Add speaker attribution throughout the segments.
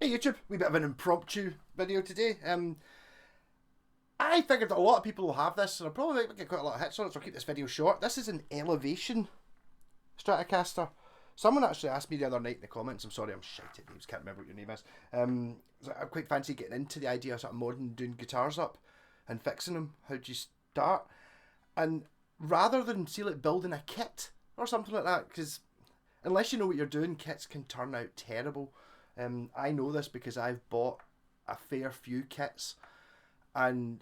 Speaker 1: Hey YouTube, wee bit of an impromptu video today. I figured that a lot of people will have this, and I'll probably get quite a lot of hits on it, so I'll keep this video short. This is an elevation stratocaster. Someone actually asked me the other night in the comments, I'm sorry I'm shite at names, can't remember what your name is. So I quite fancy getting into the idea of sort of modding, doing guitars up and fixing them. How do you start? And rather than see like building a kit or something like that, because unless you know what you're doing, kits can turn out terrible. I know this because I've bought a fair few kits, and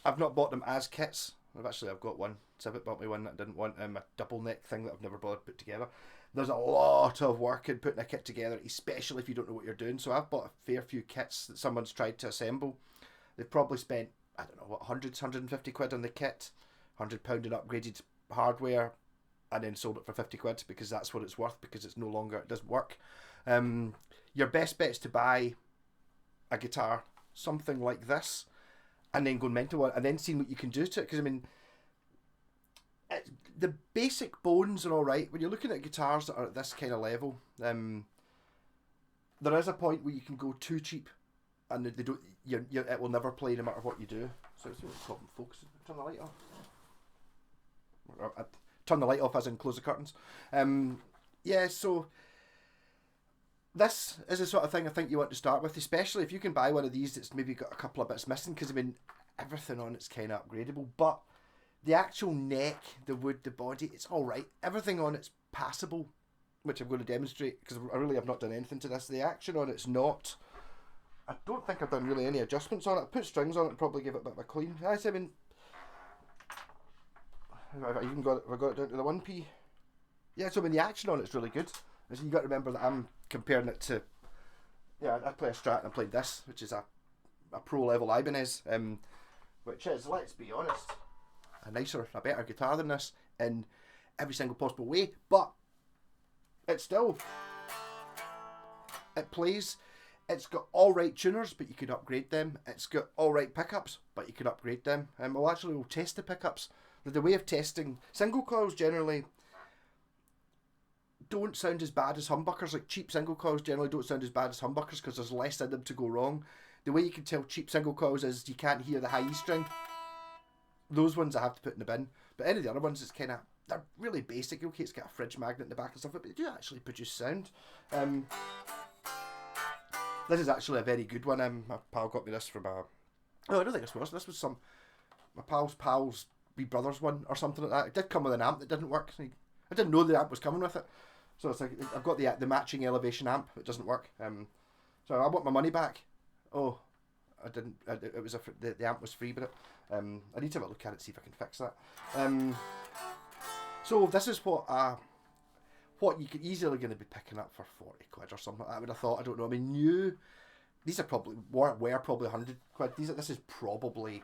Speaker 1: I've not bought them as kits. I've got one. Civic bought me one that I didn't want. A double neck thing that I've never bothered put together. There's a lot of work in putting a kit together, especially if you don't know what you're doing. So I've bought a fair few kits that someone's tried to assemble. They've probably spent, I don't know, what, 150 quid on the kit, £100 in upgraded hardware, and then sold it for 50 quid because that's what it's worth, because it's no longer, it doesn't work. Your best bet is to buy a guitar, something like this, and then go mental one, and then seeing what you can do to it. Because I mean, the basic bones are all right. When you're looking at guitars that are at this kind of level, there is a point where you can go too cheap, and they don't. It will never play no matter what you do. So it's really a problem, folks. Turn the light off. Turn the light off, as in close the curtains. Yeah. So this is the sort of thing I think you want to start with, especially if you can buy one of these that's maybe got a couple of bits missing, because I mean, everything on it's kind of upgradable, but the actual neck, the wood, the body, it's alright. Everything on it's passable, which I'm going to demonstrate, because I really have not done anything to this. The action on it's not, I don't think I've done really any adjustments on it. I put strings on it and probably give it a bit of a clean. I mean, have I got it down to the 1p? Yeah, so I mean, the action on it's really good. So you got to remember that I'm comparing it to, yeah, I play a Strat and I played this, which is a pro level Ibanez, which is, let's be honest, a better guitar than this in every single possible way, but it's still, it plays, it's got alright tuners, but you could upgrade them. It's got alright pickups, but you could upgrade them. We'll test the pickups. The way of testing, single coils generally don't sound as bad as humbuckers. Like cheap single coils generally don't sound as bad as humbuckers because there's less in them to go wrong. The way you can tell cheap single coils is you can't hear the high E string. Those ones I have to put in the bin. But any of the other ones, it's kind of, they're really basic. Okay, it's got a fridge magnet in the back and stuff, but they do actually produce sound. This is actually a very good one. My pal got me this from I don't think this was some, my pal's wee brother's one or something like that. It did come with an amp that didn't work. I didn't know the amp was coming with it. So it's like, I've got the matching elevation amp. It doesn't work. So I want my money back. Oh, I didn't. It was the amp was free, but I need to have a look at it, see if I can fix that. So this is what you could easily going to be picking up for 40 quid or something like that. I would have thought. I don't know. I mean, these are probably were probably 100 quid. This is probably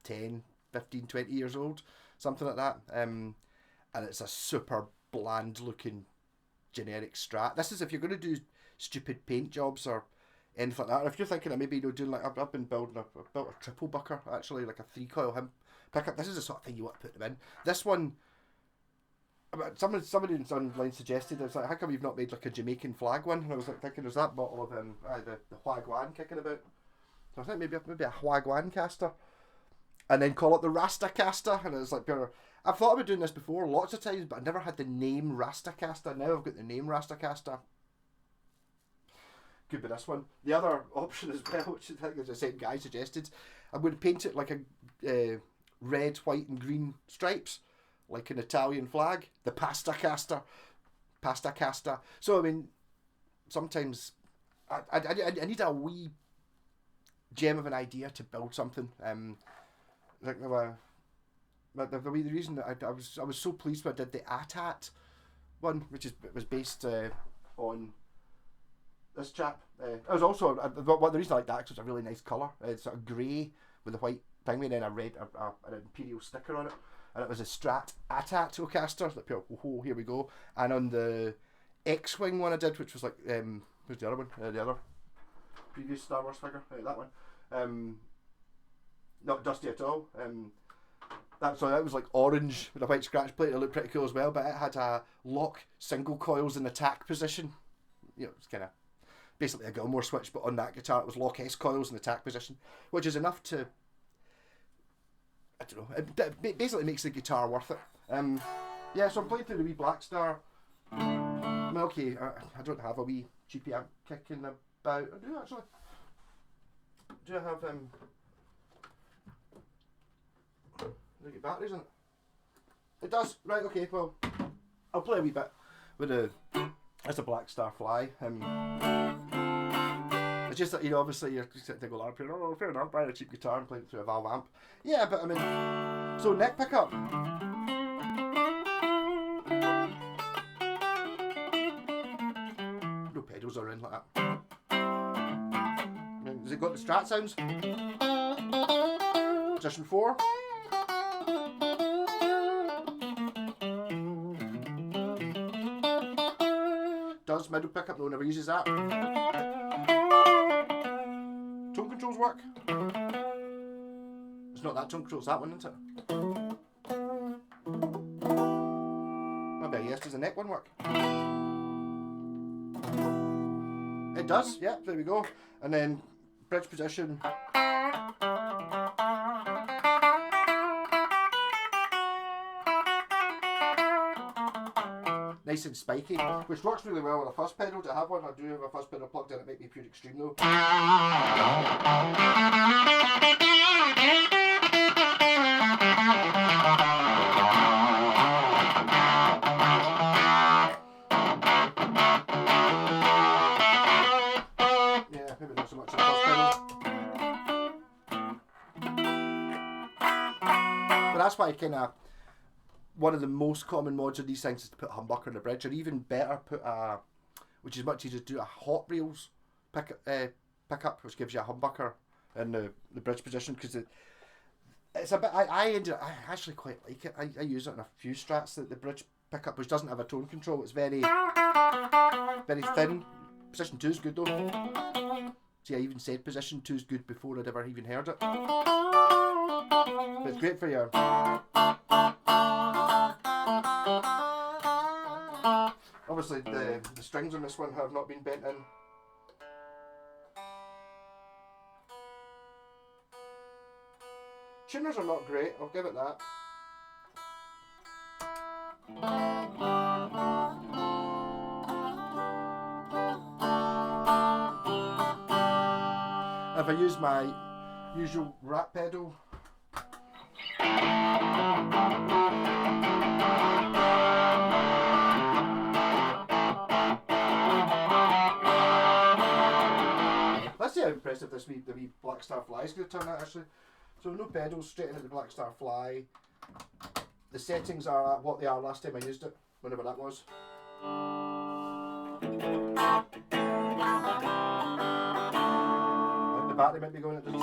Speaker 1: 10, 15, 20 years old, something like that. And it's a super bland looking generic Strat. This is if you're going to do stupid paint jobs or anything like that. Or if you're thinking of maybe doing like, I've been building I've built a triple bucker actually, like a 3 coil pickup. This is the sort of thing you want to put them in. This one, somebody online suggested, it's like, how come you've not made like a Jamaican flag one? And I was like thinking, there's that bottle of the Huaguan kicking about. So I think maybe a Huaguan caster, and then call it the Rastacaster. And it's like, I've thought about doing this before lots of times, but I never had the name Rastacaster. Now I've got the name Rastacaster. Could be this one. The other option as well, which I think is the same guy suggested, I'm going to paint it like a red, white and green stripes, like an Italian flag. The Pasta caster. So I mean, sometimes I need a wee gem of an idea to build something. Like the reason that I was so pleased when I did the ATAT one, which was based on this chap. It was also the reason I like that because it's a really nice colour. It's sort of grey with a white thing, and then a red an imperial sticker on it, and it was a Strat stratocaster. Like, oh, here we go. And on the X-wing one I did, which was like who's the other one? The other previous Star Wars figure. That one. Not dusty at all. That was like orange with a white scratch plate. It looked pretty cool as well, but it had a lock single coils in attack position. You know, it's kind of basically a Gilmore switch, but on that guitar it was lock S coils in attack position, which is enough to, I don't know, it basically makes the guitar worth it. Yeah, so I'm playing through the wee Blackstar. Okay, I don't have a wee cheapy amp kicking about. I do actually. Do I have do I get batteries in it? It does. Right. Okay. Well, I'll play a wee bit with a. It's a Blackstar Fly. It's just that, you know, obviously you're sitting there going, oh, fair enough, buying a cheap guitar and playing it through a valve amp. Yeah, but I mean, so neck pickup. No pedals are in like that. Has it got the Strat sounds? Position 4. Does middle pickup, no one ever uses that. Tone controls work. It's not that tone controls, that one, isn't it? Maybe yes, does the neck one work? It does, yeah, there we go. And then bridge position. Nice and spiky, which works really well with a fuzz pedal. To have one, I do have a fuzz pedal plugged in. It might be pure extreme though. Yeah, maybe not so much of a fuzz pedal. But that's why one of the most common mods of these things is to put a humbucker in the bridge, or even better, put a, which is much easier to do, a hot reels pickup, which gives you a humbucker in the bridge position, because it's a bit. I actually quite like it. I use it in a few strats. The bridge pickup, which doesn't have a tone control, it's very thin. Position 2 is good though. See, I even said position 2 is good before I'd ever even heard it. But it's great for your. Obviously, the strings on this one have not been bent in. Tuners are not great, I'll give it that. If I use my usual rat pedal, let's see how impressive the wee Blackstar Fly is going to turn out actually. So no pedals, straight into the Blackstar Fly. The settings are at what they are last time I used it, whenever that was. I think the battery might be going at this.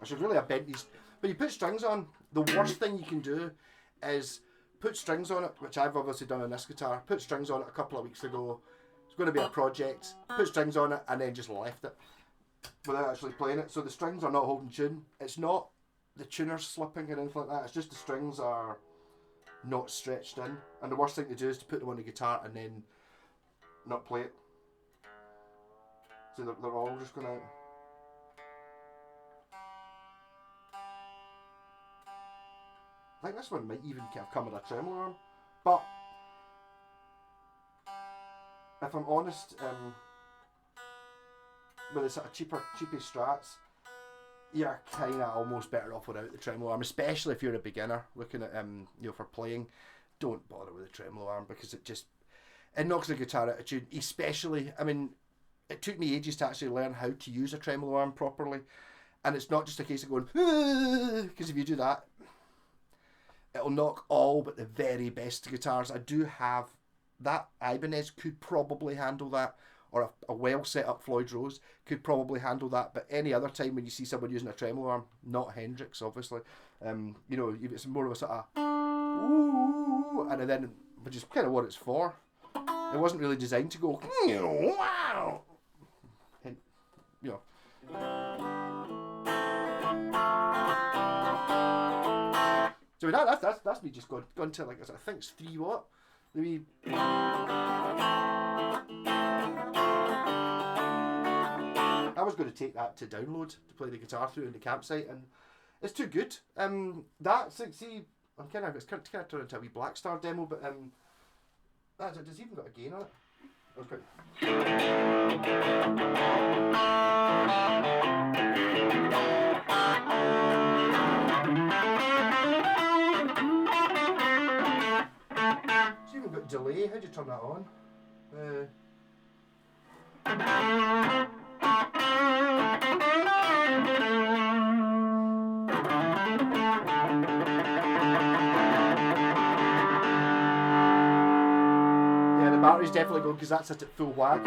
Speaker 1: I should really have bent these. When you put strings on, the worst thing you can do is put strings on it, which I've obviously done on this guitar. Put strings on it a couple of weeks ago. It's going to be a project. Put strings on it and then just left it without actually playing it. So the strings are not holding tune. It's not the tuner slipping or anything like that. It's just the strings are not stretched in. And the worst thing to do is to put them on the guitar and then not play it. So they're all just going out. I think this one might even have come with a tremolo arm, but if I'm honest, with the sort of cheapy strats, you're kind of almost better off without the tremolo arm, especially if you're a beginner looking at for playing. Don't bother with the tremolo arm because it knocks the guitar out of tune. Especially, I mean, it took me ages to actually learn how to use a tremolo arm properly, and it's not just a case of going because if you do that, it'll knock all but the very best guitars. I do have that Ibanez could probably handle that, or a well set up Floyd Rose could probably handle that. But any other time when you see someone using a tremolo arm, not Hendrix, obviously, it's more of a sort of ooh, and then which is kind of what it's for. It wasn't really designed to go wow, and, So that's me just going to, like I think it's 3 watt. The wee... I was going to take that to download to play the guitar through in the campsite, and it's too good. That's like, see, it's kind of turned into a wee Blackstar demo, but it's even got a gain on it. That was it's even got delay. How do you turn that on? Yeah, the battery's definitely going because that's at full whack.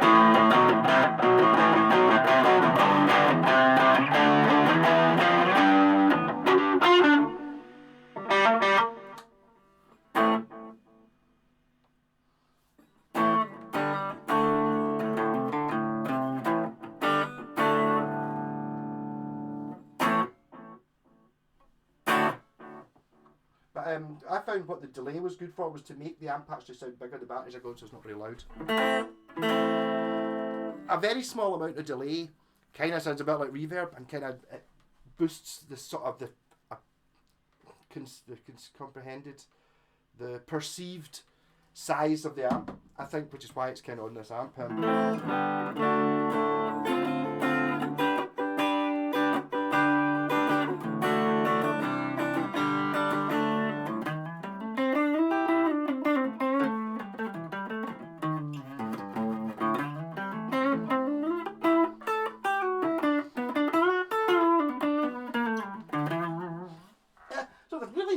Speaker 1: But I found what the delay was good for was to make the amp actually sound bigger. The batteries are going, so it's not very loud. A very small amount of delay kind of sounds a bit like reverb, and kind of it boosts the sort of the comprehended, the perceived size of the amp, I think, which is why it's kind of on this amp.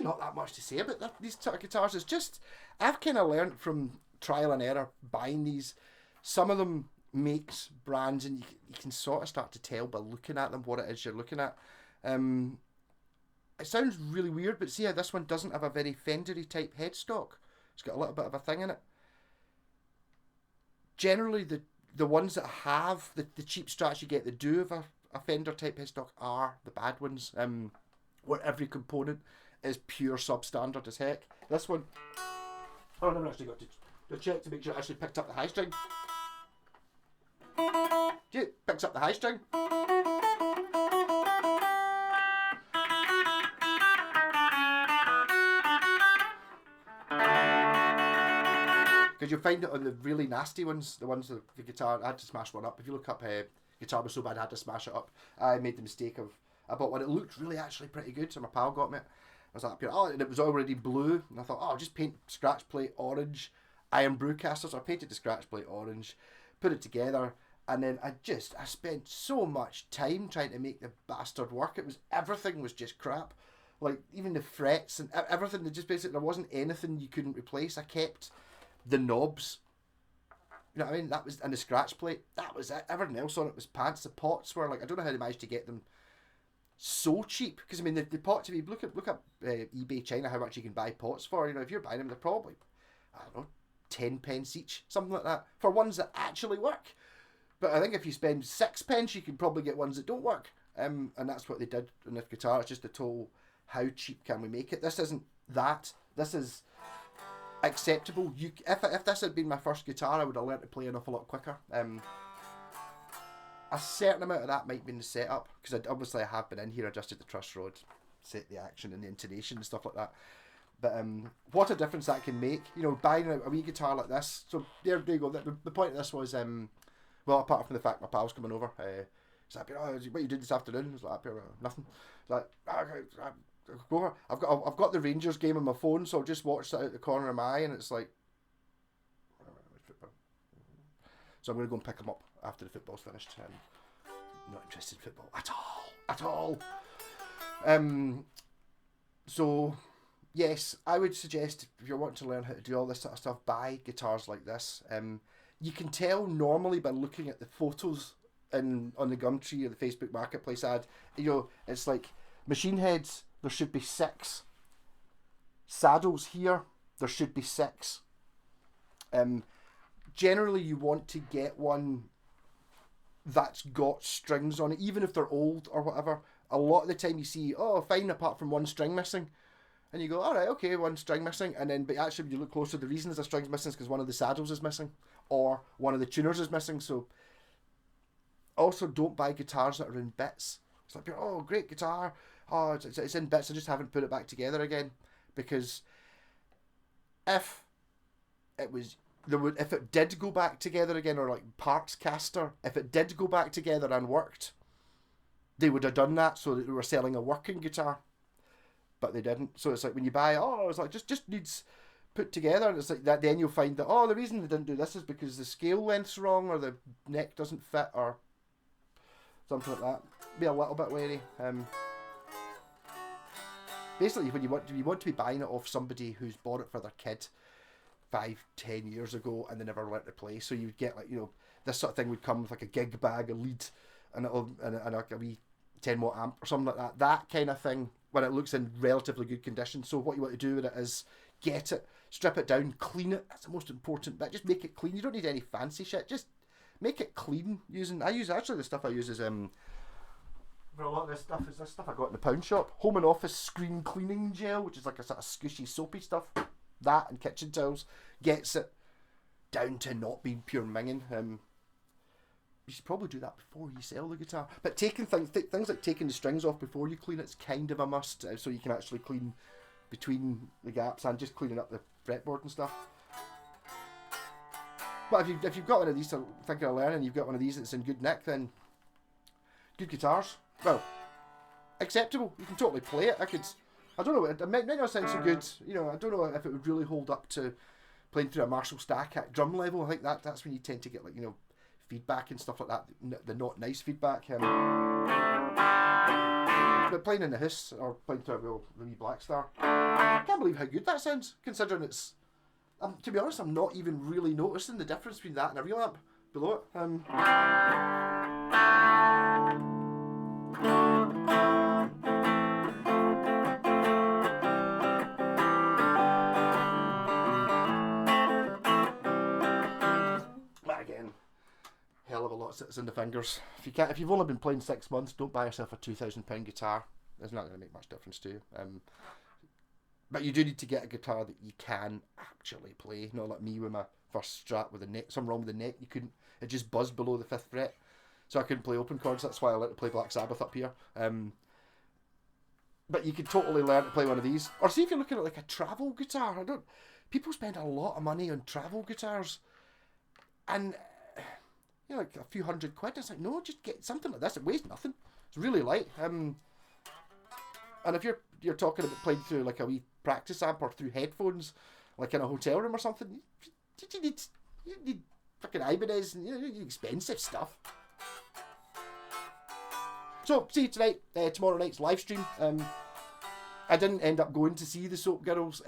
Speaker 1: Not that much to say about these sort of guitars. It's just, I've kind of learned from trial and error buying these. Some of them makes brands, and you can sort of start to tell by looking at them what it is you're looking at. It sounds really weird, but see how this one doesn't have a very Fendery type headstock. It's got a little bit of a thing in it. Generally, the ones that have the cheap Strats you get that do have a Fender type headstock are the bad ones, where every component is pure substandard as heck. This one, I never actually got to check to make sure it actually picked up the high string. Yeah, it picks up the high string. Because you'll find it on the really nasty ones, the ones that the guitar, I had to smash one up. If you look up guitar was so bad I had to smash it up. I made the mistake of, I bought one, it looked really actually pretty good, so my pal got me it. I was like, oh, and it was already blue, and I thought, oh, I'll just paint scratch plate orange, iron brewcaster. So I painted the scratch plate orange, put it together, and then I spent so much time trying to make the bastard work. Everything was just crap. Like, even the frets and everything, there wasn't anything you couldn't replace. I kept the knobs, you know what I mean? That was, and the scratch plate, that was it. Everything else on it was pants. The pots were like, I don't know how they managed to get them so cheap, because I mean the pots, if you look up eBay China, how much you can buy pots for, you know, if you're buying them, they're probably, I don't know, 10 pence each, something like that, for ones that actually work. But I think if you spend 6 pence, you can probably get ones that don't work, and that's what they did on this guitar. It's just a total, how cheap can we make it? This isn't that, this is acceptable. If this had been my first guitar, I would have learned to play an awful lot quicker. A certain amount of that might be in the setup, because obviously I have been in here, adjusted the truss rod, set the action and the intonation and stuff like that. But what a difference that can make, you know, buying a wee guitar like this. So there you go. The point of this was, well, apart from the fact my pal's coming over, he's like, oh, what you did this afternoon? I was like, nothing. He's like, go over. I've got the Rangers game on my phone, so I'll just watch that out the corner of my eye, and it's like, so I'm going to go and pick them up after the football's finished. Not interested in football at all. So yes, I would suggest, if you're wanting to learn how to do all this sort of stuff, buy guitars like this. You can tell normally by looking at the photos on the Gumtree or the Facebook Marketplace ad. You know, it's like machine heads, there should be 6. Saddles here, there should be 6. Generally, you want to get one that's got strings on it, even if they're old or whatever. A lot of the time you see, oh, fine, apart from one string missing. and you go, all right, okay, one string missing, and then but actually when you look closer, the reason the string's missing is because one of the saddles is missing, or one of the tuners is missing. So also don't buy guitars that are in bits. It's like, oh, great guitar, oh, it's in bits, I just haven't put it back together again, because if it was if it did go back together again, or like parts caster, if it did go back together and worked, they would have done that so that they were selling a working guitar, but they didn't. So it's like when you buy, oh, it's like just needs put together, and it's like that. Then you'll find that, oh, the reason they didn't do this is because the scale length's wrong, or the neck doesn't fit, or something like that. Be a little bit wary. Basically, when you want to be buying it off somebody who's bought it for their kid 5-10 years ago and they never learnt to play. So you'd get like, this sort of thing would come with like a gig bag, a lead, and like a wee 10 watt amp or something like that. That kind of thing, when it looks in relatively good condition. So what you want to do with it is get it, strip it down, clean it. That's the most important bit. Just make it clean. You don't need any fancy shit. Just make it clean. The stuff I use is for a lot of this stuff is this stuff I got in the pound shop. Home and office screen cleaning gel, which is like a sort of squishy soapy stuff. That and kitchen towels gets it down to not being pure minging. You should probably do that before you sell the guitar. But taking things like taking the strings off before you clean it's kind of a must, so you can actually clean between the gaps and just cleaning up the fretboard and stuff. But if you've got one of these to thinking of learning, you've got one of these that's in good nick, then good guitars. Well, acceptable. You can totally play it. I don't know. It might not sound so good. I don't know if it would really hold up to playing through a Marshall Stack drum level. I think that's when you tend to get like feedback and stuff like that. The not nice feedback. But playing in the house or playing through a wee blackstar, I can't believe how good that sounds. Considering it's, to be honest, I'm not even really noticing the difference between that and a real amp below it. Hell of a lot sits in the fingers. If you've only been playing 6 months, don't buy yourself a £2,000 guitar. It's not going to make much difference to you. But you do need to get a guitar that you can actually play. Not like me with my first Strat with the neck. Something wrong with the neck. It just buzzed below the 5th fret, so I couldn't play open chords. That's why I learned to play Black Sabbath up here. But you could totally learn to play one of these. Or see if you're looking at like a travel guitar. People spend a lot of money on travel guitars, and like a few £100. It's like, no, just get something like this. It weighs nothing. It's really light. And if you're talking about playing through like a wee practice amp or through headphones, like in a hotel room or something, you need fucking Ibanez and you need expensive stuff. So see you tonight, tomorrow night's live stream. I didn't end up going to see the Soap Girls.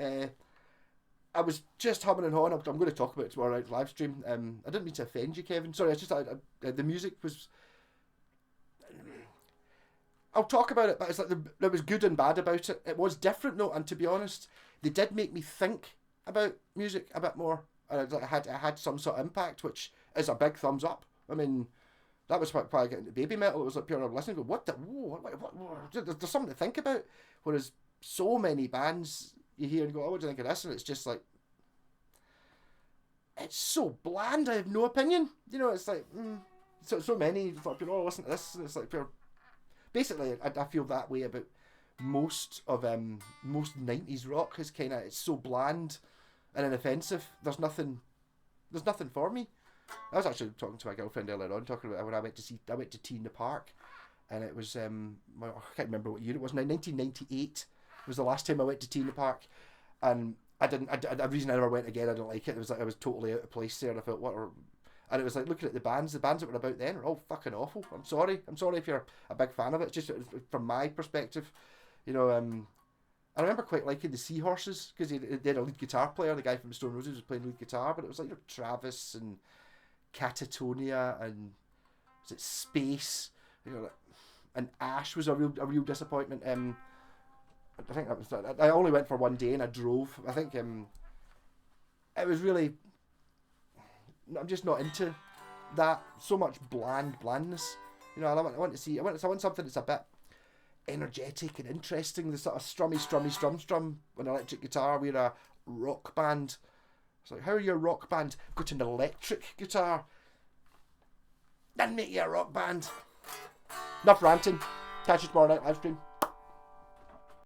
Speaker 1: I was just humming and hawing. I'm going to talk about it tomorrow night's live stream. I didn't mean to offend you, Kevin. Sorry, the music was... I'll talk about it, but it's like there was good and bad about it. It was different though, and to be honest, they did make me think about music a bit more. And it had some sort of impact, which is a big thumbs up. I mean, that was why I got into baby metal. It was like pure listening, going, what? There's something to think about. Whereas so many bands you hear and go, oh, what do you think of this? And it's just like, it's so bland. I have no opinion. It's like so many. It's like, listen to this. And it's like pure. Basically, I feel that way about most 90s rock. Is it's so bland and inoffensive. There's nothing for me. I was actually talking to my girlfriend earlier on, talking about when I went to Tea in the Park, and it was I can't remember what year it was now. 1998 was the last time I went to Tea in the Park, and the reason I never went again, I didn't like it. It was like I was totally out of place there, and I felt and it was like looking at the bands that were about then were all fucking awful. I'm sorry if you're a big fan of it. It's just from my perspective, I remember quite liking the Seahorses because they had a lead guitar player. The guy from Stone Roses was playing lead guitar, but it was like Travis and Catatonia and was it Space, and Ash was a real disappointment. I think that was. I only went for one day and I drove. I think it was really. I'm just not into that so much blandness. I want something that's a bit energetic and interesting. The sort of strum on an electric guitar. We're a rock band. It's like, how are you a rock band? Got an electric guitar. Didn't make you a rock band. Enough ranting. Catch you tomorrow night live stream.